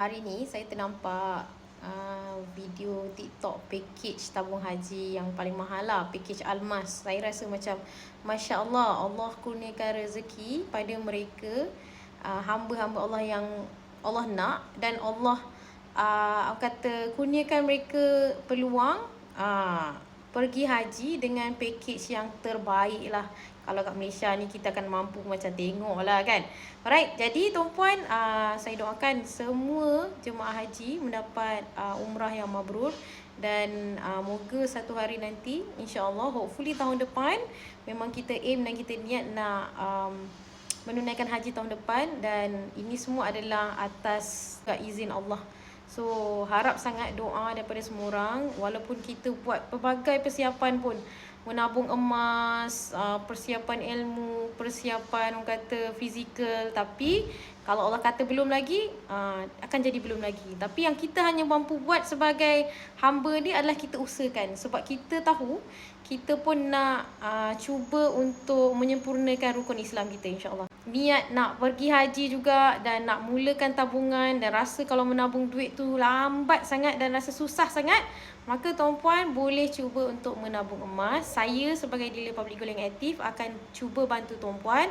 Hari ni saya ternampak video TikTok package tabung haji yang paling mahal lah, package Almas. Saya rasa macam Masya Allah, Allah kurniakan rezeki pada mereka, hamba-hamba Allah yang Allah nak, dan Allah kata kurniakan mereka peluang pergi haji dengan package yang terbaik lah. Kalau kat Malaysia ni kita akan mampu macam tengok lah kan. Alright, jadi tuan-puan, saya doakan semua jemaah haji mendapat umrah yang mabrur. Dan moga satu hari nanti, insyaAllah, hopefully tahun depan, memang kita aim dan kita niat nak menunaikan haji tahun depan. Dan ini semua adalah atas izin Allah. So harap sangat doa daripada semua orang. Walaupun kita buat pelbagai persiapan pun, menabung emas, persiapan ilmu, persiapan orang kata fizikal, tapi kalau Allah kata belum lagi, akan jadi belum lagi. Tapi yang kita hanya mampu buat sebagai hamba ni adalah kita usahakan. Sebab kita tahu kita pun nak cuba untuk menyempurnakan rukun Islam kita, insyaAllah. Niat nak pergi haji juga dan nak mulakan tabungan, dan rasa kalau menabung duit tu lambat sangat dan rasa susah sangat, maka tuan-puan boleh cuba untuk menabung emas. Saya sebagai dealer public gold yang aktif akan cuba bantu tuan-puan.